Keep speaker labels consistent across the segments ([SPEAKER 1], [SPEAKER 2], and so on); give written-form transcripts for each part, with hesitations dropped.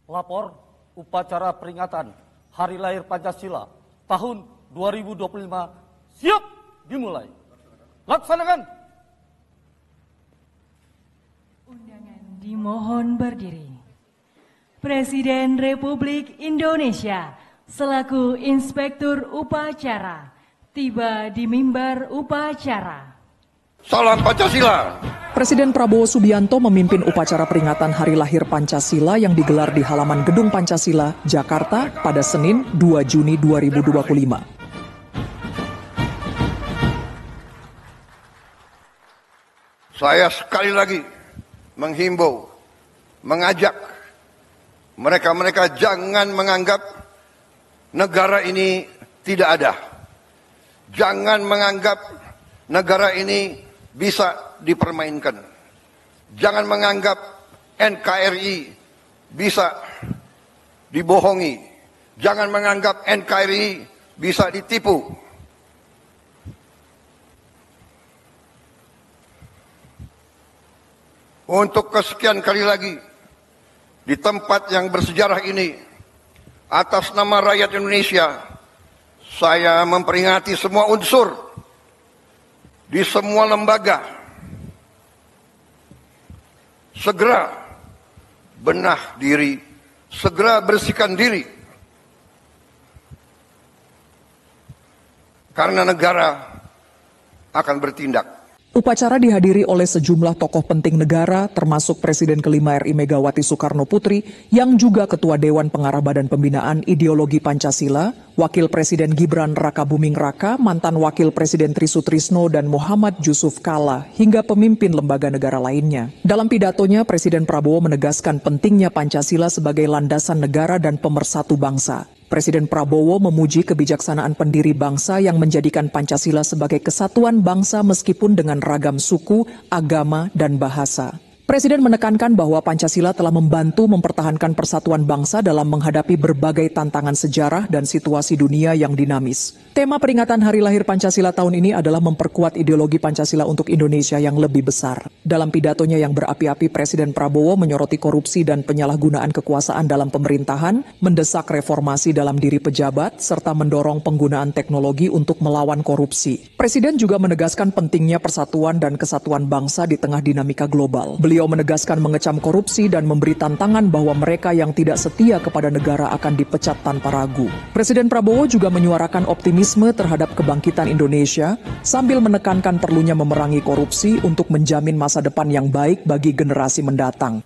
[SPEAKER 1] Lapor upacara peringatan Hari Lahir Pancasila tahun 2025 siap dimulai. Laksanakan.
[SPEAKER 2] Undangan dimohon berdiri. Presiden Republik Indonesia selaku Inspektur Upacara tiba di mimbar upacara.
[SPEAKER 3] Salam Pancasila.
[SPEAKER 4] Presiden Prabowo Subianto memimpin upacara peringatan Hari Lahir Pancasila yang digelar di halaman Gedung Pancasila, Jakarta pada Senin 2 Juni 2025.
[SPEAKER 3] Saya sekali lagi menghimbau, mengajak mereka-mereka jangan menganggap negara ini tidak ada. Jangan menganggap negara ini bisa dipermainkan. Jangan menganggap NKRI bisa dibohongi. Jangan menganggap NKRI bisa ditipu. Untuk kesekian kali lagi, di tempat yang bersejarah ini, atas nama rakyat Indonesia, saya memperingati semua unsur di semua lembaga. Segera benah diri, segera bersihkan diri. Karena negara akan bertindak.
[SPEAKER 4] Upacara dihadiri oleh sejumlah tokoh penting negara, termasuk Presiden kelima RI Megawati Soekarno Putri, yang juga Ketua Dewan Pengarah Badan Pembinaan Ideologi Pancasila, Wakil Presiden Gibran Rakabuming Raka, mantan Wakil Presiden Tri Sutrisno dan Muhammad Yusuf Kalla, hingga pemimpin lembaga negara lainnya. Dalam pidatonya, Presiden Prabowo menegaskan pentingnya Pancasila sebagai landasan negara dan pemersatu bangsa. Presiden Prabowo memuji kebijaksanaan pendiri bangsa yang menjadikan Pancasila sebagai kesatuan bangsa meskipun dengan ragam suku, agama, dan bahasa. Presiden menekankan bahwa Pancasila telah membantu mempertahankan persatuan bangsa dalam menghadapi berbagai tantangan sejarah dan situasi dunia yang dinamis. Tema peringatan Hari Lahir Pancasila tahun ini adalah memperkuat ideologi Pancasila untuk Indonesia yang lebih besar. Dalam pidatonya yang berapi-api, Presiden Prabowo menyoroti korupsi dan penyalahgunaan kekuasaan dalam pemerintahan, mendesak reformasi dalam diri pejabat, serta mendorong penggunaan teknologi untuk melawan korupsi. Presiden juga menegaskan pentingnya persatuan dan kesatuan bangsa di tengah dinamika global. Beliau menegaskan mengecam korupsi dan memberi tantangan bahwa mereka yang tidak setia kepada negara akan dipecat tanpa ragu. Presiden Prabowo juga menyuarakan optimisme terhadap kebangkitan Indonesia sambil menekankan perlunya memerangi korupsi untuk menjamin masa depan yang baik bagi generasi mendatang.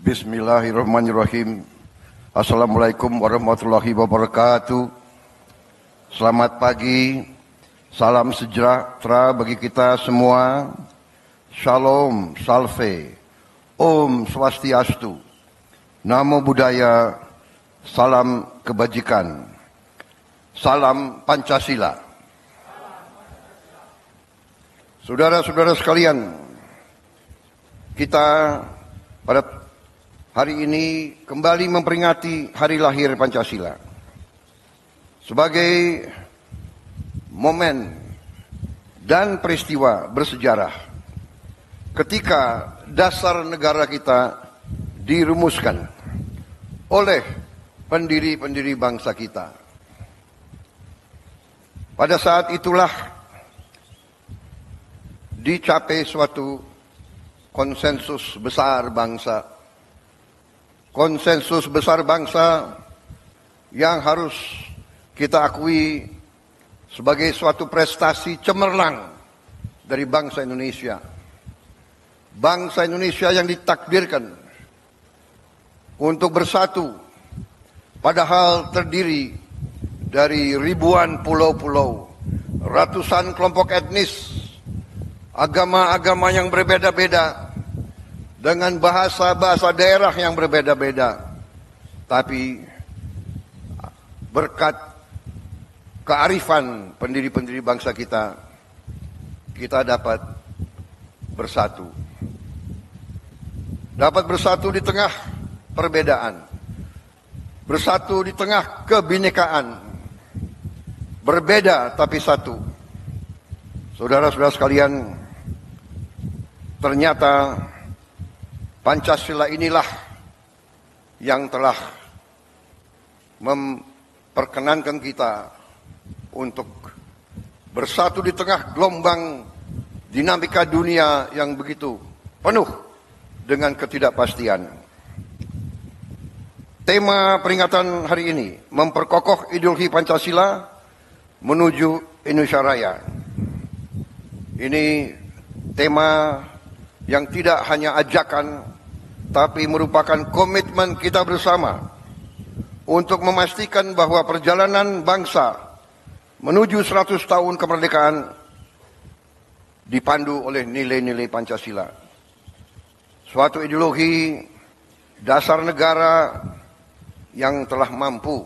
[SPEAKER 3] Bismillahirrahmanirrahim. Assalamualaikum warahmatullahi wabarakatuh. Selamat pagi, salam sejahtera bagi kita semua. Shalom, salve, Om Swastiastu, Namo Buddhaya, salam kebajikan, salam Pancasila. Saudara-saudara sekalian, kita pada hari ini kembali memperingati Hari Lahir Pancasila sebagai momen dan peristiwa bersejarah ketika dasar negara kita dirumuskan oleh pendiri-pendiri bangsa kita. Pada saat itulah dicapai suatu konsensus besar bangsa. Konsensus besar bangsa yang harus kita akui sebagai suatu prestasi cemerlang dari bangsa Indonesia. Bangsa Indonesia yang ditakdirkan untuk bersatu, padahal terdiri dari ribuan pulau-pulau, ratusan kelompok etnis, agama-agama yang berbeda-beda, dengan bahasa-bahasa daerah yang berbeda-beda. Tapi berkat kearifan pendiri-pendiri bangsa kita, kita dapat bersatu. Dapat bersatu di tengah perbedaan, bersatu di tengah kebinekaan, berbeda tapi satu. Saudara-saudara sekalian, ternyata Pancasila inilah yang telah memperkenankan kita untuk bersatu di tengah gelombang dinamika dunia yang begitu penuh dengan ketidakpastian. Tema peringatan hari ini memperkokoh ideologi Pancasila menuju Indonesia Raya. Ini tema yang tidak hanya ajakan, tapi merupakan komitmen kita bersama untuk memastikan bahwa perjalanan bangsa menuju 100 tahun kemerdekaan dipandu oleh nilai-nilai Pancasila. Suatu ideologi dasar negara yang telah mampu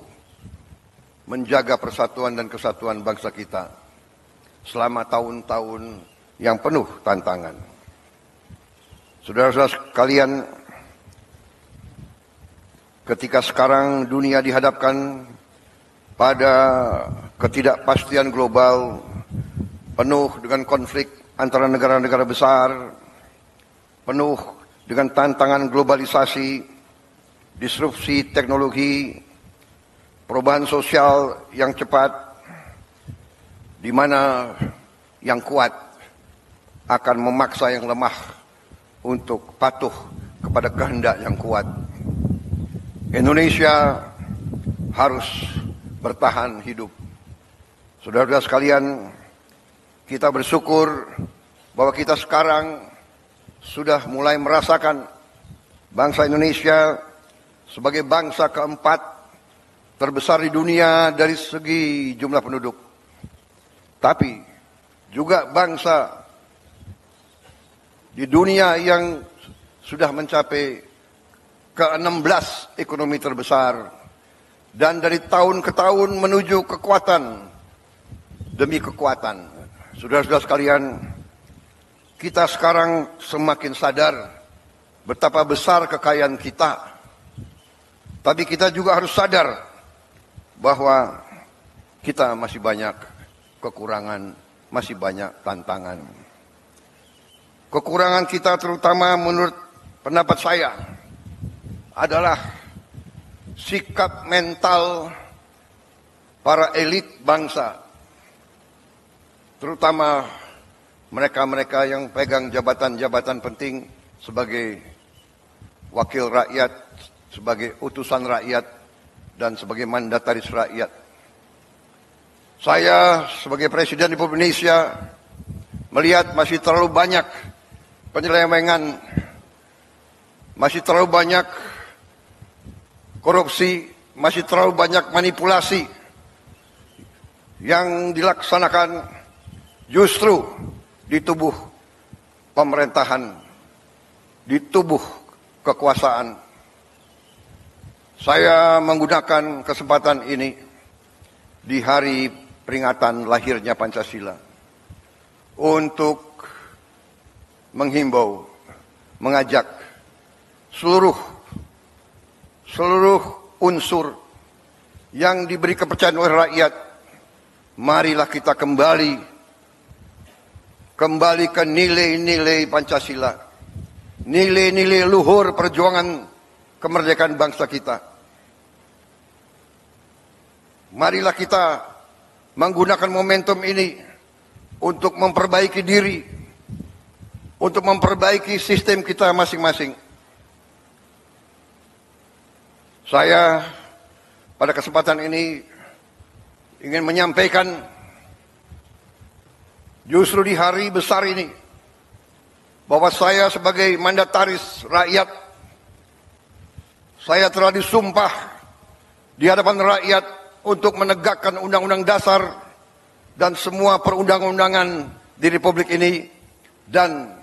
[SPEAKER 3] menjaga persatuan dan kesatuan bangsa kita selama tahun-tahun yang penuh tantangan. Saudara-saudara sekalian, ketika sekarang dunia dihadapkan pada ketidakpastian global penuh dengan konflik antara negara-negara besar, penuh dengan tantangan globalisasi, disrupsi teknologi, perubahan sosial yang cepat, di mana yang kuat akan memaksa yang lemah untuk patuh kepada kehendak yang kuat. Indonesia harus bertahan hidup. Saudara-saudara sekalian, kita bersyukur bahwa kita sekarang sudah mulai merasakan bangsa Indonesia sebagai bangsa keempat terbesar di dunia dari segi jumlah penduduk. Tapi juga bangsa di dunia yang sudah mencapai ke-16 ekonomi terbesar, dan dari tahun ke tahun menuju kekuatan demi kekuatan. Saudara-saudara sekalian, kita sekarang semakin sadar betapa besar kekayaan kita. Tapi kita juga harus sadar bahwa kita masih banyak kekurangan, masih banyak tantangan. Kekurangan kita terutama menurut pendapat saya adalah sikap mental para elit bangsa, terutama mereka-mereka yang pegang jabatan-jabatan penting sebagai wakil rakyat, sebagai utusan rakyat, dan sebagai mandataris rakyat. Saya sebagai Presiden Republik Indonesia melihat masih terlalu banyak penyelewengan, masih terlalu banyak korupsi, masih terlalu banyak manipulasi yang dilaksanakan justru di tubuh pemerintahan, di tubuh kekuasaan. Saya menggunakan kesempatan ini di hari peringatan lahirnya Pancasila untuk menghimbau, mengajak seluruh unsur yang diberi kepercayaan oleh rakyat, marilah kita kembali ke nilai-nilai Pancasila, nilai-nilai luhur perjuangan kemerdekaan bangsa kita. Marilah kita menggunakan momentum ini untuk memperbaiki diri, untuk memperbaiki sistem kita masing-masing. Saya pada kesempatan ini ingin menyampaikan, justru di hari besar ini, bahwa saya sebagai mandataris rakyat, saya telah disumpah di hadapan rakyat untuk menegakkan Undang-Undang Dasar dan semua perundang-undangan di Republik ini, dan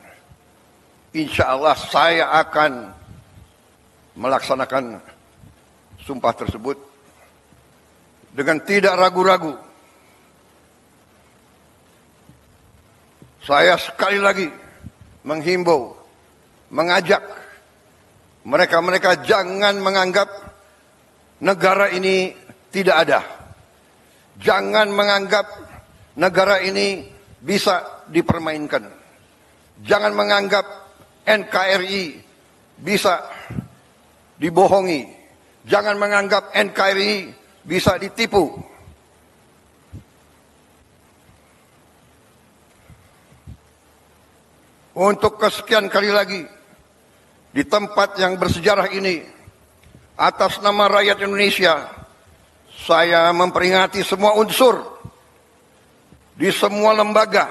[SPEAKER 3] insya Allah saya akan melaksanakan sumpah tersebut dengan tidak ragu-ragu. Saya sekali lagi menghimbau, mengajak mereka-mereka jangan menganggap negara ini tidak ada. Jangan menganggap negara ini bisa dipermainkan. Jangan menganggap NKRI bisa dibohongi, Jangan menganggap NKRI bisa ditipu. Untuk kesekian kali lagi, di tempat yang bersejarah ini, atas nama rakyat Indonesia, saya memperingati semua unsur di semua lembaga.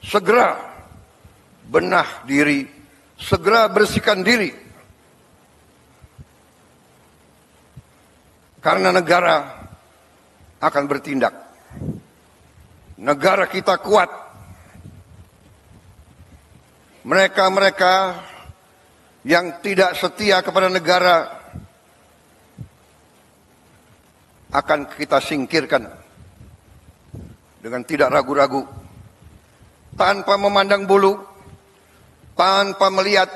[SPEAKER 3] Segera benah diri, segera bersihkan diri. Karena negara akan bertindak. Negara kita kuat. Mereka-mereka yang tidak setia kepada negara akan kita singkirkan dengan tidak ragu-ragu, tanpa memandang bulu, tanpa melihat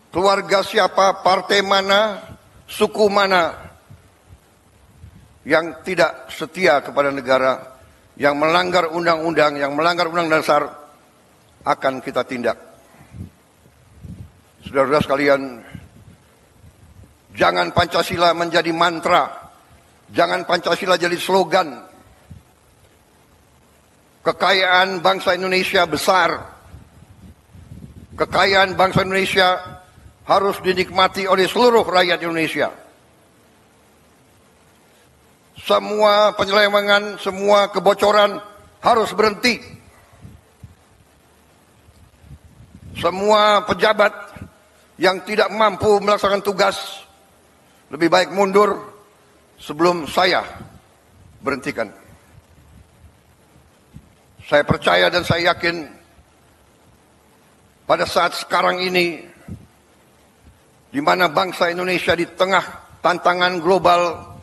[SPEAKER 3] keluarga siapa, partai mana, suku mana yang tidak setia kepada negara, yang melanggar undang-undang, yang melanggar undang dasar, akan kita tindak. Saudara-saudara sekalian, jangan Pancasila menjadi mantra, jangan Pancasila jadi slogan. Kekayaan bangsa Indonesia besar. Kekayaan bangsa Indonesia harus dinikmati oleh seluruh rakyat Indonesia. Semua penyelewengan, semua kebocoran harus berhenti. Semua pejabat yang tidak mampu melaksanakan tugas lebih baik mundur sebelum saya berhentikan. Saya percaya dan saya yakin pada saat sekarang ini, di mana bangsa Indonesia di tengah tantangan global,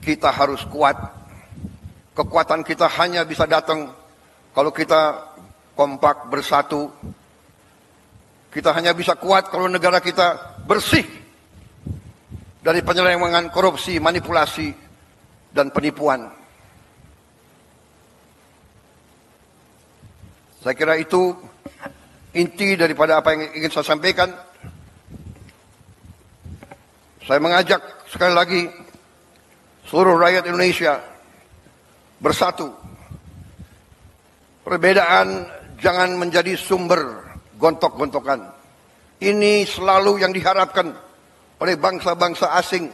[SPEAKER 3] kita harus kuat. Kekuatan kita hanya bisa datang kalau kita kompak bersatu. Kita hanya bisa kuat kalau negara kita bersih dari penyelewengan, korupsi, manipulasi, dan penipuan. Saya kira itu inti daripada apa yang ingin saya sampaikan. Saya mengajak sekali lagi seluruh rakyat Indonesia bersatu. Perbedaan jangan menjadi sumber gontok-gontokan. Ini selalu yang diharapkan oleh bangsa-bangsa asing.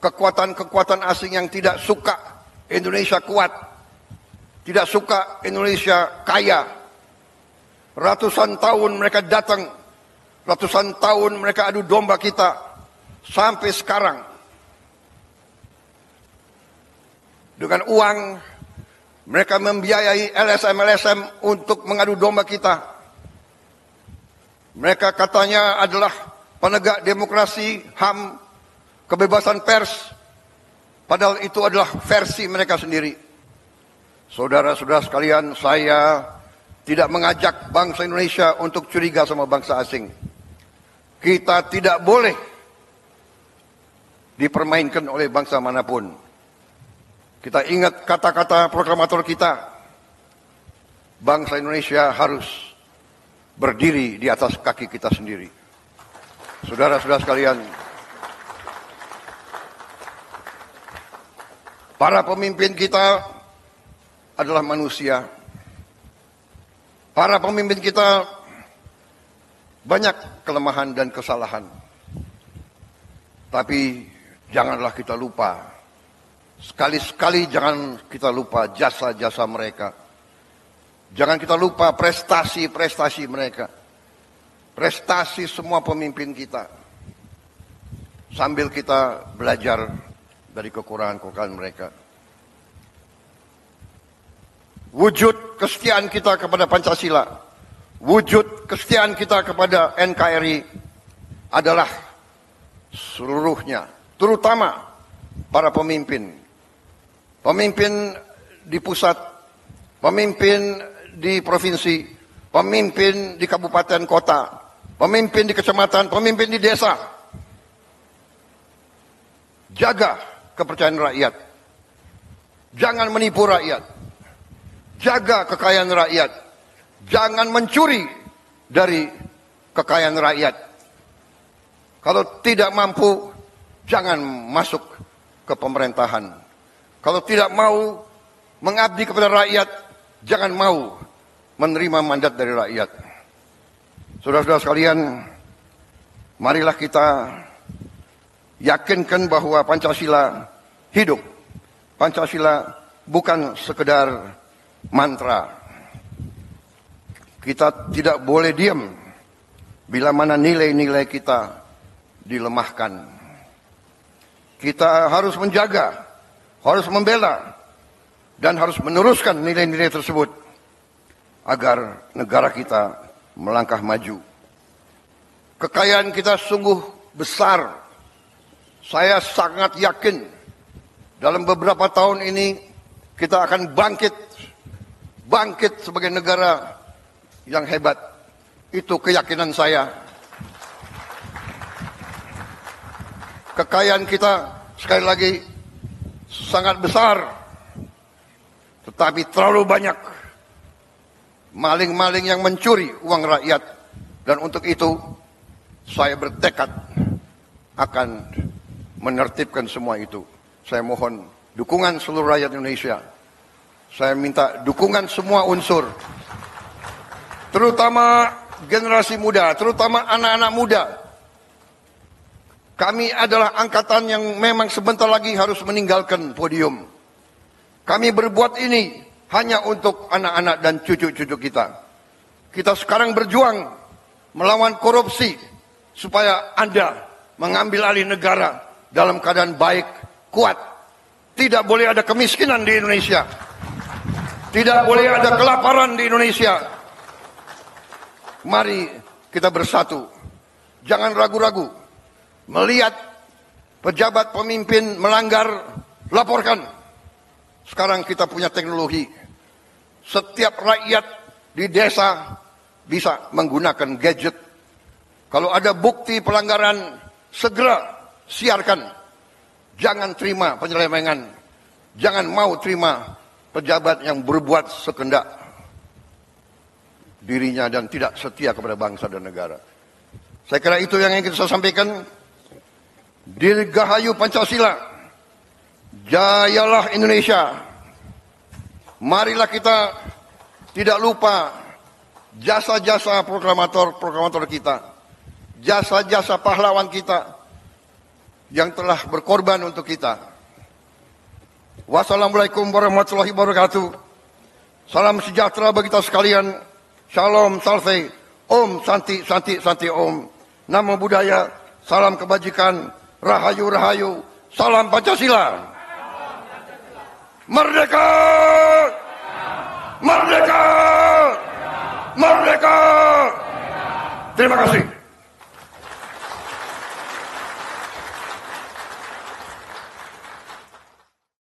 [SPEAKER 3] Kekuatan-kekuatan asing yang tidak suka Indonesia kuat, tidak suka Indonesia kaya. Ratusan tahun mereka datang, ratusan tahun mereka adu domba kita, sampai sekarang. Dengan uang, mereka membiayai LSM-LSM untuk mengadu domba kita. Mereka katanya adalah penegak demokrasi, HAM, kebebasan pers. Padahal itu adalah versi mereka sendiri. Saudara-saudara sekalian, saya tidak mengajak bangsa Indonesia untuk curiga sama bangsa asing. Kita tidak boleh dipermainkan oleh bangsa manapun. Kita ingat kata-kata proklamator kita. Bangsa Indonesia harus berdiri di atas kaki kita sendiri. Saudara-saudara sekalian, para pemimpin kita adalah manusia. Para pemimpin kita banyak kelemahan dan kesalahan. Tapi janganlah kita lupa, sekali-sekali jangan kita lupa jasa-jasa mereka. Jangan kita lupa prestasi-prestasi mereka. Prestasi semua pemimpin kita. Sambil kita belajar dari kekurangan-kekurangan mereka. Wujud kesetiaan kita kepada Pancasila, wujud kesetiaan kita kepada NKRI adalah seluruhnya, terutama para pemimpin. Pemimpin di pusat, pemimpin di provinsi, pemimpin di kabupaten kota, pemimpin di kecamatan, pemimpin di desa. Jaga kepercayaan rakyat. Jangan menipu rakyat. Jaga kekayaan rakyat. Jangan mencuri dari kekayaan rakyat. Kalau tidak mampu, jangan masuk ke pemerintahan. Kalau tidak mau mengabdi kepada rakyat, jangan mau menerima mandat dari rakyat. Saudara-saudara sekalian, marilah kita yakinkan bahwa Pancasila hidup. Pancasila bukan sekedar mantra. Kita tidak boleh diam bila mana nilai-nilai kita dilemahkan. Kita harus menjaga, harus membela, dan harus meneruskan nilai-nilai tersebut agar negara kita melangkah maju. Kekayaan kita sungguh besar. Saya sangat yakin dalam beberapa tahun ini kita akan bangkit sebagai negara yang hebat. Itu keyakinan saya. Kekayaan kita sekali lagi sangat besar, tetapi terlalu banyak maling-maling yang mencuri uang rakyat. Dan untuk itu saya bertekad akan menertibkan semua itu. Saya mohon dukungan seluruh rakyat Indonesia. Saya minta dukungan semua unsur, terutama generasi muda, terutama anak-anak muda. Kami adalah angkatan yang memang sebentar lagi harus meninggalkan podium. Kami berbuat ini hanya untuk anak-anak dan cucu-cucu kita. Kita sekarang berjuang melawan korupsi supaya Anda mengambil alih negara dalam keadaan baik, kuat. Tidak boleh ada kemiskinan di Indonesia. Tidak boleh ada kelaparan di Indonesia. Mari kita bersatu. Jangan ragu-ragu. Melihat pejabat pemimpin melanggar, laporkan. Sekarang kita punya teknologi. Setiap rakyat di desa bisa menggunakan gadget. Kalau ada bukti pelanggaran, segera siarkan. Jangan terima penyelewengan. Jangan mau terima pejabat yang berbuat sekendak dirinya dan tidak setia kepada bangsa dan negara. Saya kira itu yang ingin saya sampaikan. Dirgahayu Pancasila, jayalah Indonesia. Marilah kita tidak lupa jasa-jasa proklamator kita, jasa-jasa pahlawan kita yang telah berkorban untuk kita. Wassalamualaikum warahmatullahi wabarakatuh. Salam sejahtera bagi kita sekalian. Shalom, salve, om, santi, santi, santi, om. Namo Buddhaya, salam kebajikan. Rahayu, rahayu, salam Pancasila. Merdeka! Merdeka! Merdeka! Terima kasih.